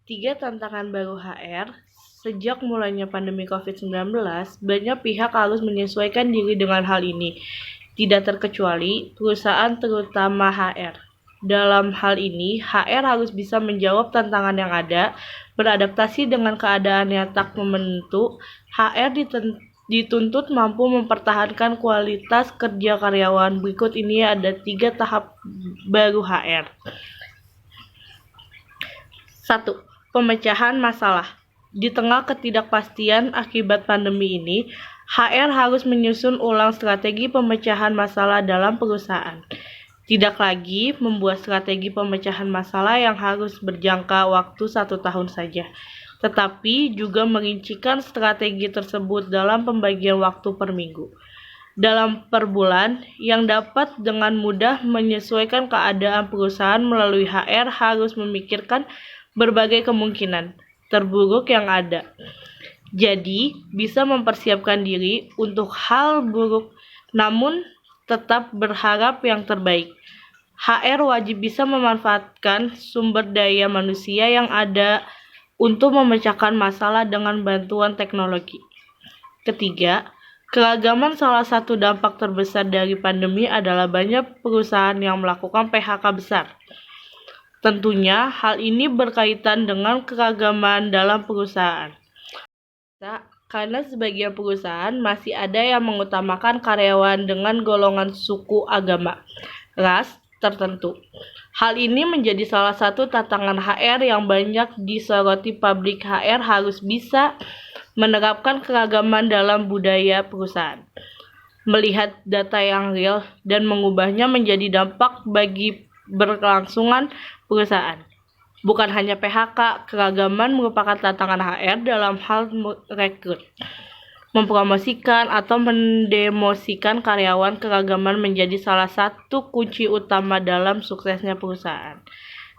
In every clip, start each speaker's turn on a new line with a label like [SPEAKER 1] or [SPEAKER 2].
[SPEAKER 1] Tiga tantangan baru HR. Sejak mulainya pandemi COVID-19, banyak pihak harus menyesuaikan diri dengan hal ini, tidak terkecuali perusahaan terutama HR. Dalam hal ini, HR harus bisa menjawab tantangan yang ada, beradaptasi dengan keadaan yang tak menentu. HR dituntut mampu mempertahankan kualitas kerja karyawan. Berikut ini ada 3 tahap baru HR. 1. Pemecahan masalah. Di tengah ketidakpastian akibat pandemi ini, HR harus menyusun ulang strategi pemecahan masalah dalam perusahaan. Tidak lagi membuat strategi pemecahan masalah yang harus berjangka waktu 1 tahun saja, tetapi juga merincikan strategi tersebut dalam pembagian waktu per minggu, dalam per bulan, yang dapat dengan mudah menyesuaikan keadaan perusahaan. Melalui HR harus memikirkan berbagai kemungkinan terburuk yang ada. Jadi, bisa mempersiapkan diri untuk hal buruk, namun tetap berharap yang terbaik. HR wajib bisa memanfaatkan sumber daya manusia yang ada untuk memecahkan masalah dengan bantuan teknologi. Ketiga, keragaman. Salah satu dampak terbesar dari pandemi adalah banyak perusahaan yang melakukan PHK besar. Tentunya hal ini berkaitan dengan keragaman dalam perusahaan. Karena sebagian perusahaan masih ada yang mengutamakan karyawan dengan golongan suku, agama, ras tertentu. Hal ini menjadi salah satu tantangan HR yang banyak disoroti publik. HR harus bisa menerapkan keragaman dalam budaya perusahaan, melihat data yang real dan mengubahnya menjadi dampak bagi berkelangsungan perusahaan. Bukan hanya PHK, keragaman merupakan tantangan HR dalam hal merekrut, mempromosikan atau mendemosikan karyawan. Keragaman menjadi salah satu kunci utama dalam suksesnya perusahaan.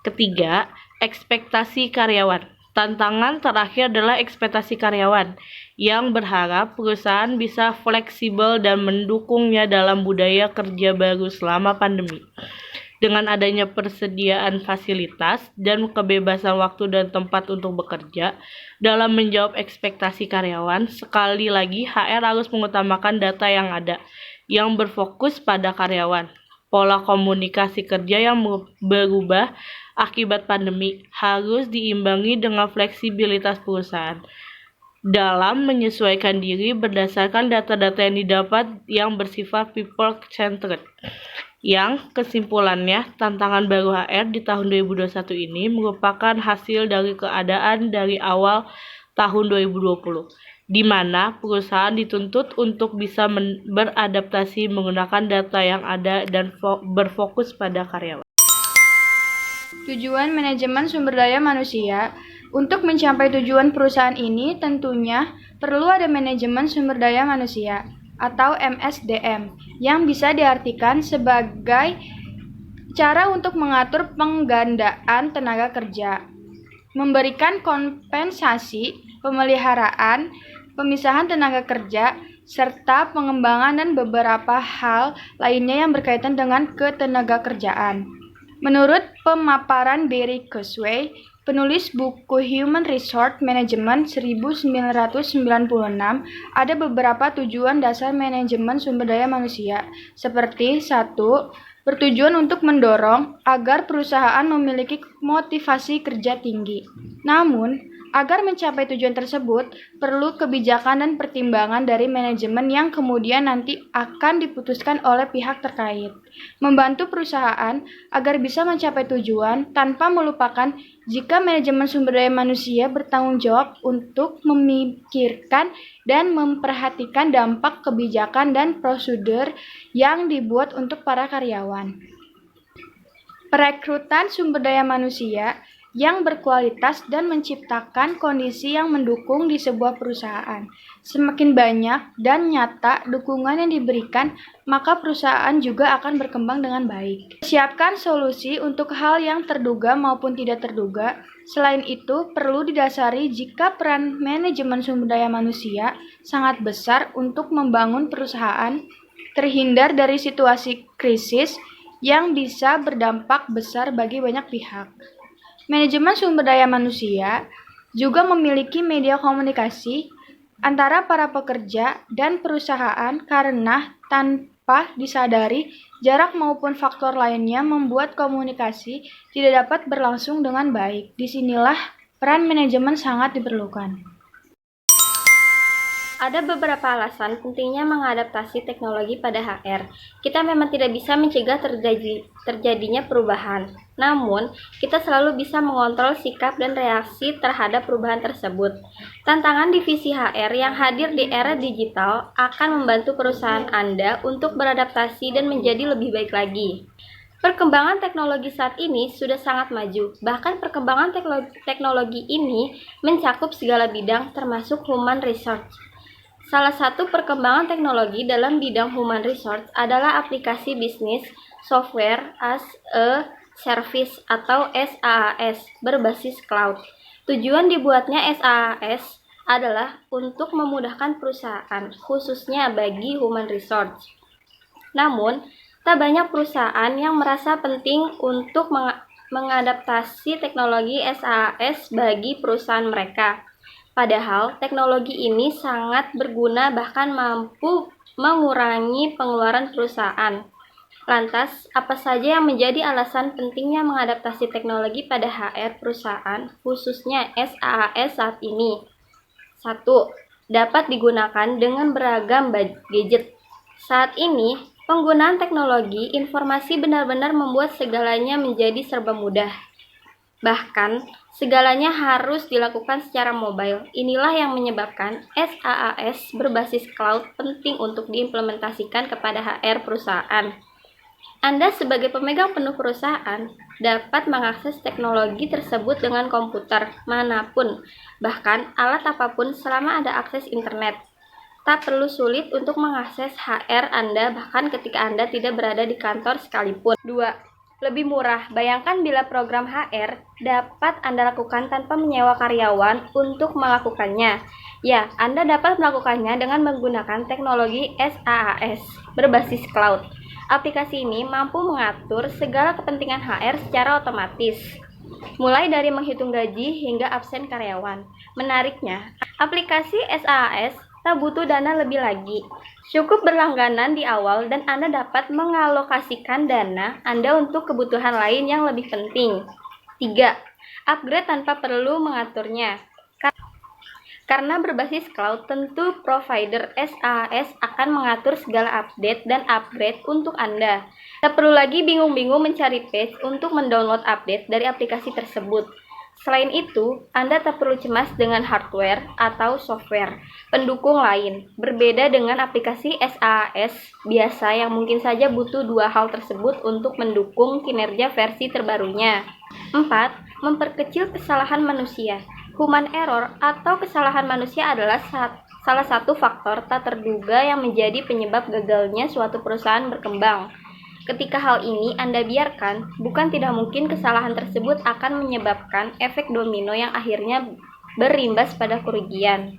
[SPEAKER 1] Ketiga, ekspektasi karyawan. Tantangan terakhir adalah ekspektasi karyawan, yang berharap perusahaan bisa fleksibel dan mendukungnya dalam budaya kerja baru selama pandemi. Dengan adanya persediaan fasilitas dan kebebasan waktu dan tempat untuk bekerja, dalam menjawab ekspektasi karyawan, sekali lagi HR harus mengutamakan data yang ada, yang berfokus pada karyawan. Pola komunikasi kerja yang berubah akibat pandemi harus diimbangi dengan fleksibilitas perusahaan dalam menyesuaikan diri berdasarkan data-data yang didapat yang bersifat people-centered. Yang kesimpulannya, tantangan baru HR di tahun 2021 ini merupakan hasil dari keadaan dari awal tahun 2020, di mana perusahaan dituntut untuk bisa beradaptasi menggunakan data yang ada dan berfokus pada karyawan.
[SPEAKER 2] Tujuan manajemen sumber daya manusia. Untuk mencapai tujuan perusahaan ini tentunya perlu ada manajemen sumber daya manusia atau MSDM, yang bisa diartikan sebagai cara untuk mengatur penggandaan tenaga kerja, memberikan kompensasi, pemeliharaan, pemisahan tenaga kerja, serta pengembangan dan beberapa hal lainnya yang berkaitan dengan ketenagakerjaan. Menurut pemaparan Barry Kurzweil, penulis buku Human Resource Management 1996, ada beberapa tujuan dasar manajemen sumber daya manusia, seperti 1. Bertujuan untuk mendorong agar perusahaan memiliki motivasi kerja tinggi. Namun, agar mencapai tujuan tersebut, perlu kebijakan dan pertimbangan dari manajemen yang kemudian nanti akan diputuskan oleh pihak terkait. Membantu perusahaan agar bisa mencapai tujuan tanpa melupakan jika manajemen sumber daya manusia bertanggung jawab untuk memikirkan dan memperhatikan dampak kebijakan dan prosedur yang dibuat untuk para karyawan. Perekrutan sumber daya manusia yang berkualitas dan menciptakan kondisi yang mendukung di sebuah perusahaan. Semakin banyak dan nyata dukungan yang diberikan, maka perusahaan juga akan berkembang dengan baik. Siapkan solusi untuk hal yang terduga maupun tidak terduga. Selain itu, perlu didasari jika peran manajemen sumber daya manusia sangat besar untuk membangun perusahaan terhindar dari situasi krisis yang bisa berdampak besar bagi banyak pihak. Manajemen sumber daya manusia juga memiliki media komunikasi antara para pekerja dan perusahaan karena tanpa disadari, jarak maupun faktor lainnya membuat komunikasi tidak dapat berlangsung dengan baik. Disinilah peran manajemen sangat diperlukan.
[SPEAKER 3] Ada beberapa alasan pentingnya mengadaptasi teknologi pada HR. Kita memang tidak bisa mencegah terjadinya perubahan, namun kita selalu bisa mengontrol sikap dan reaksi terhadap perubahan tersebut. Tantangan divisi HR yang hadir di era digital akan membantu perusahaan Anda untuk beradaptasi dan menjadi lebih baik lagi. Perkembangan teknologi saat ini sudah sangat maju. Bahkan perkembangan teknologi ini mencakup segala bidang termasuk human resource. Salah satu perkembangan teknologi dalam bidang human resource adalah aplikasi bisnis software as a service atau SaaS berbasis cloud. Tujuan dibuatnya SaaS adalah untuk memudahkan perusahaan, khususnya bagi human resource. Namun, tak banyak perusahaan yang merasa penting untuk mengadaptasi teknologi SaaS bagi perusahaan mereka. Padahal teknologi ini sangat berguna bahkan mampu mengurangi pengeluaran perusahaan. Lantas, apa saja yang menjadi alasan pentingnya mengadaptasi teknologi pada HR perusahaan, khususnya SaaS saat ini? 1. Dapat digunakan dengan beragam gadget. Saat ini, penggunaan teknologi informasi benar-benar membuat segalanya menjadi serba mudah. Bahkan, segalanya harus dilakukan secara mobile. Inilah yang menyebabkan SaaS berbasis cloud penting untuk diimplementasikan kepada HR perusahaan. Anda sebagai pemegang penuh perusahaan dapat mengakses teknologi tersebut dengan komputer manapun, bahkan alat apapun selama ada akses internet. Tak perlu sulit untuk mengakses HR Anda bahkan ketika Anda tidak berada di kantor sekalipun. 2. Lebih murah. Bayangkan bila program HR dapat Anda lakukan tanpa menyewa karyawan untuk melakukannya. Ya, Anda dapat melakukannya dengan menggunakan teknologi SaaS berbasis cloud. Aplikasi ini mampu mengatur segala kepentingan HR secara otomatis, mulai dari menghitung gaji hingga absen karyawan. Menariknya, aplikasi SaaS tak butuh dana lebih lagi. Cukup berlangganan di awal dan Anda dapat mengalokasikan dana Anda untuk kebutuhan lain yang lebih penting. 3. Upgrade tanpa perlu mengaturnya. Karena berbasis cloud, tentu provider SaaS akan mengatur segala update dan upgrade untuk Anda. Tak perlu lagi bingung-bingung mencari page untuk mendownload update dari aplikasi tersebut. Selain itu, Anda tak perlu cemas dengan hardware atau software pendukung lain. Berbeda dengan aplikasi SaaS biasa yang mungkin saja butuh dua hal tersebut untuk mendukung kinerja versi terbarunya. 4. Memperkecil kesalahan manusia. Human error atau kesalahan manusia adalah salah satu faktor tak terduga yang menjadi penyebab gagalnya suatu perusahaan berkembang. Ketika hal ini Anda biarkan, bukan tidak mungkin kesalahan tersebut akan menyebabkan efek domino yang akhirnya berimbas pada kerugian.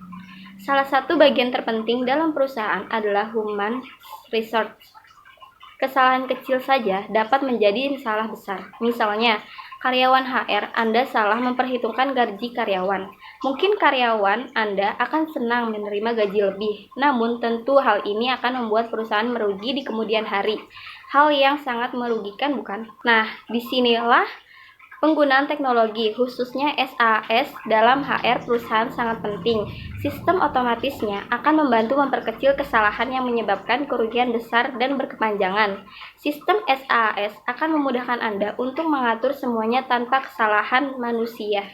[SPEAKER 3] Salah satu bagian terpenting dalam perusahaan adalah human resource. Kesalahan kecil saja dapat menjadi salah besar. Misalnya, karyawan HR Anda salah memperhitungkan gaji karyawan. Mungkin karyawan Anda akan senang menerima gaji lebih, namun tentu hal ini akan membuat perusahaan merugi di kemudian hari. Hal yang sangat merugikan, bukan? Nah, disinilah penggunaan teknologi, khususnya SaaS dalam HR perusahaan sangat penting. Sistem otomatisnya akan membantu memperkecil kesalahan yang menyebabkan kerugian besar dan berkepanjangan. Sistem SaaS akan memudahkan Anda untuk mengatur semuanya tanpa kesalahan manusia.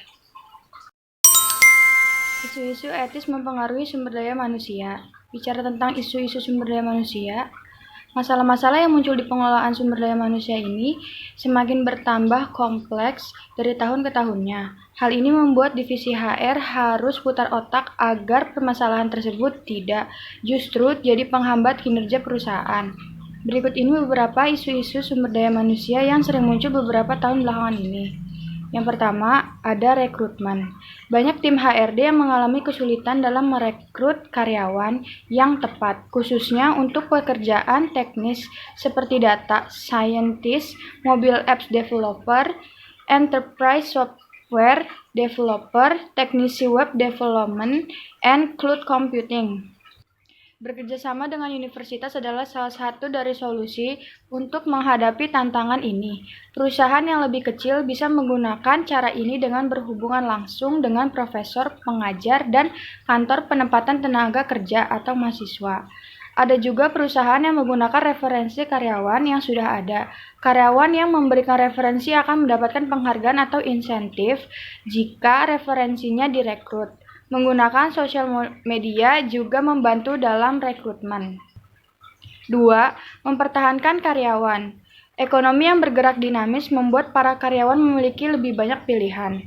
[SPEAKER 2] Isu-isu etis mempengaruhi sumber daya manusia. Bicara tentang isu-isu sumber daya manusia, masalah-masalah yang muncul di pengelolaan sumber daya manusia ini semakin bertambah kompleks dari tahun ke tahunnya. Hal ini membuat divisi HR harus putar otak agar permasalahan tersebut tidak justru jadi penghambat kinerja perusahaan. Berikut ini beberapa isu-isu sumber daya manusia yang sering muncul beberapa tahun belakangan ini. Yang pertama, ada rekrutmen. Banyak tim HRD yang mengalami kesulitan dalam merekrut karyawan yang tepat, khususnya untuk pekerjaan teknis seperti data scientist, mobile apps developer, enterprise software developer, teknisi web development, and cloud computing. Bekerja sama dengan universitas adalah salah satu dari solusi untuk menghadapi tantangan ini. Perusahaan yang lebih kecil bisa menggunakan cara ini dengan berhubungan langsung dengan profesor, pengajar, dan kantor penempatan tenaga kerja atau mahasiswa. Ada juga perusahaan yang menggunakan referensi karyawan yang sudah ada. Karyawan yang memberikan referensi akan mendapatkan penghargaan atau insentif jika referensinya direkrut. Menggunakan sosial media juga membantu dalam rekrutmen. 2. Mempertahankan karyawan. Ekonomi yang bergerak dinamis membuat para karyawan memiliki lebih banyak pilihan,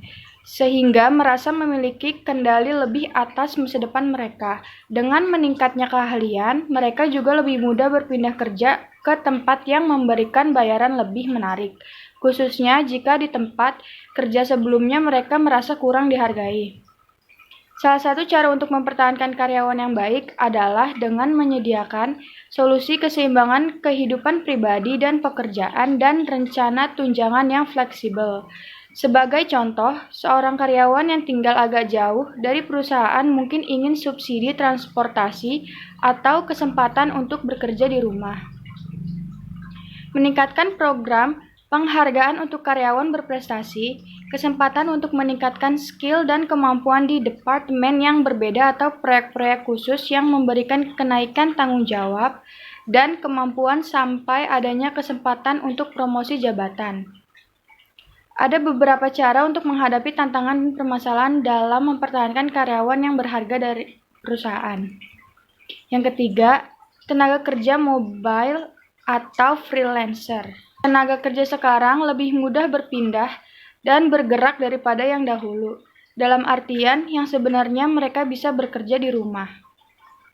[SPEAKER 2] sehingga merasa memiliki kendali lebih atas masa depan mereka. Dengan meningkatnya keahlian, mereka juga lebih mudah berpindah kerja ke tempat yang memberikan bayaran lebih menarik, khususnya jika di tempat kerja sebelumnya mereka merasa kurang dihargai. Salah satu cara untuk mempertahankan karyawan yang baik adalah dengan menyediakan solusi keseimbangan kehidupan pribadi dan pekerjaan dan rencana tunjangan yang fleksibel. Sebagai contoh, seorang karyawan yang tinggal agak jauh dari perusahaan mungkin ingin subsidi transportasi atau kesempatan untuk bekerja di rumah. Meningkatkan program penghargaan untuk karyawan berprestasi, kesempatan untuk meningkatkan skill dan kemampuan di departemen yang berbeda atau proyek-proyek khusus yang memberikan kenaikan tanggung jawab, dan kemampuan sampai adanya kesempatan untuk promosi jabatan. Ada beberapa cara untuk menghadapi tantangan dan permasalahan dalam mempertahankan karyawan yang berharga dari perusahaan. Yang ketiga, tenaga kerja mobile atau freelancer. Tenaga kerja sekarang lebih mudah berpindah dan bergerak daripada yang dahulu. Dalam artian yang sebenarnya mereka bisa bekerja di rumah,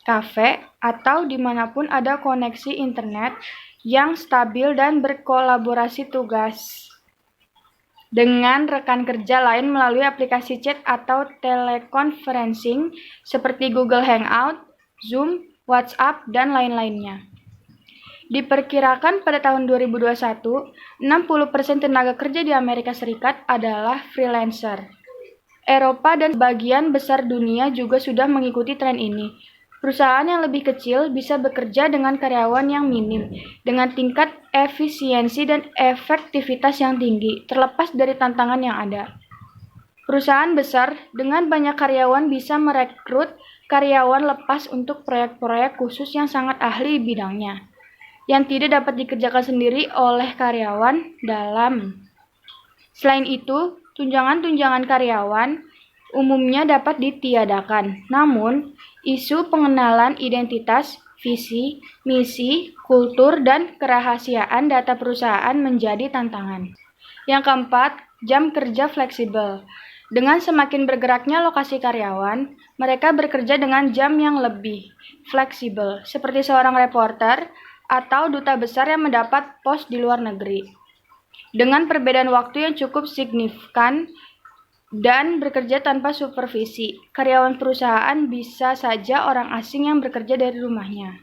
[SPEAKER 2] kafe, atau dimanapun ada koneksi internet yang stabil dan berkolaborasi tugas dengan rekan kerja lain melalui aplikasi chat atau teleconferencing seperti Google Hangout, Zoom, WhatsApp, dan lain-lainnya. Diperkirakan pada tahun 2021, 60% tenaga kerja di Amerika Serikat adalah freelancer. Eropa dan sebagian besar dunia juga sudah mengikuti tren ini. Perusahaan yang lebih kecil bisa bekerja dengan karyawan yang minim, dengan tingkat efisiensi dan efektivitas yang tinggi, terlepas dari tantangan yang ada. Perusahaan besar dengan banyak karyawan bisa merekrut karyawan lepas untuk proyek-proyek khusus yang sangat ahli bidangnya, yang tidak dapat dikerjakan sendiri oleh karyawan dalam. Selain itu, tunjangan-tunjangan karyawan umumnya dapat ditiadakan. Namun, isu pengenalan identitas, visi, misi, kultur, dan kerahasiaan data perusahaan menjadi tantangan. Yang keempat, jam kerja fleksibel. Dengan semakin bergeraknya lokasi karyawan, mereka bekerja dengan jam yang lebih fleksibel, seperti seorang reporter atau duta besar yang mendapat pos di luar negeri. Dengan perbedaan waktu yang cukup signifikan dan bekerja tanpa supervisi, karyawan perusahaan bisa saja orang asing yang bekerja dari rumahnya.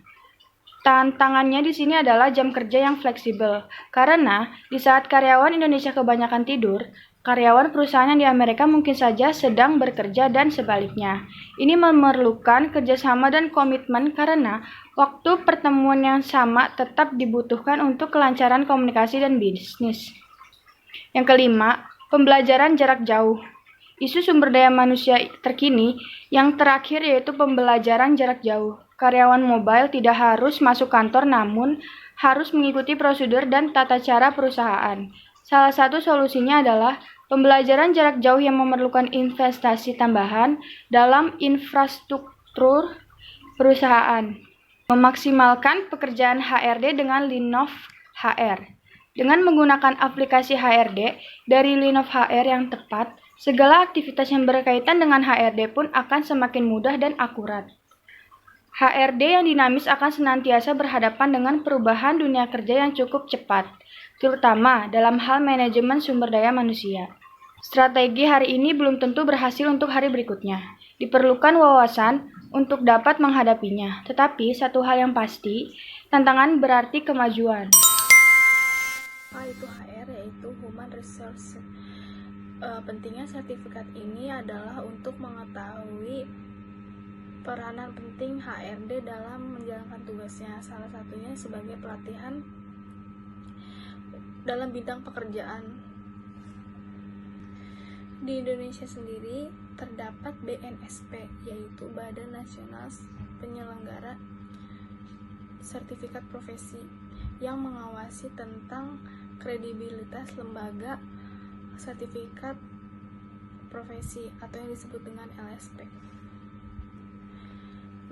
[SPEAKER 2] Tantangannya di sini adalah jam kerja yang fleksibel, karena di saat karyawan Indonesia kebanyakan tidur, karyawan perusahaan yang di Amerika mungkin saja sedang bekerja dan sebaliknya. Ini memerlukan kerjasama dan komitmen karena waktu pertemuan yang sama tetap dibutuhkan untuk kelancaran komunikasi dan bisnis. Yang kelima, pembelajaran jarak jauh. Isu sumber daya manusia terkini yang terakhir yaitu pembelajaran jarak jauh. Karyawan mobile tidak harus masuk kantor namun harus mengikuti prosedur dan tata cara perusahaan. Salah satu solusinya adalah pembelajaran jarak jauh yang memerlukan investasi tambahan dalam infrastruktur perusahaan. Memaksimalkan pekerjaan HRD dengan Linov HR. Dengan menggunakan aplikasi HRD dari Linov HR yang tepat, segala aktivitas yang berkaitan dengan HRD pun akan semakin mudah dan akurat. HRD yang dinamis akan senantiasa berhadapan dengan perubahan dunia kerja yang cukup cepat, terutama dalam hal manajemen sumber daya manusia. Strategi hari ini belum tentu berhasil untuk hari berikutnya. Diperlukan wawasan untuk dapat menghadapinya, tetapi satu hal yang pasti, tantangan berarti kemajuan.
[SPEAKER 1] Itu HR, yaitu Human Resource
[SPEAKER 4] Pentingnya sertifikat ini adalah untuk mengetahui peranan penting HRD dalam menjalankan tugasnya, salah satunya sebagai pelatihan dalam bidang pekerjaan. Di Indonesia sendiri terdapat BNSP, yaitu Badan Nasional Penyelenggara Sertifikat Profesi, yang mengawasi tentang kredibilitas lembaga sertifikat profesi atau yang disebut dengan LSP.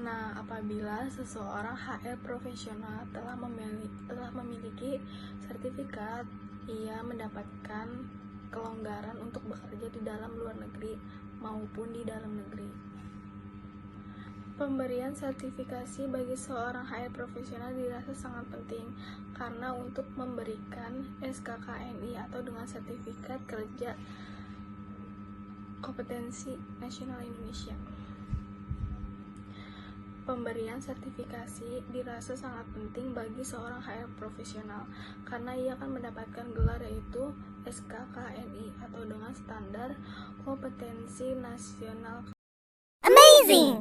[SPEAKER 4] Nah, apabila seseorang HR profesional telah memiliki sertifikat, ia mendapatkan kelonggaran untuk bekerja di dalam luar negeri maupun di dalam negeri. Pemberian sertifikasi bagi seorang HR profesional dirasa sangat penting karena untuk memberikan SKKNI atau dengan sertifikat kerja kompetensi nasional Indonesia. Pemberian sertifikasi dirasa sangat penting bagi seorang HR profesional karena ia akan mendapatkan gelar yaitu SKKNI atau dengan standar kompetensi nasional.
[SPEAKER 5] Amazing!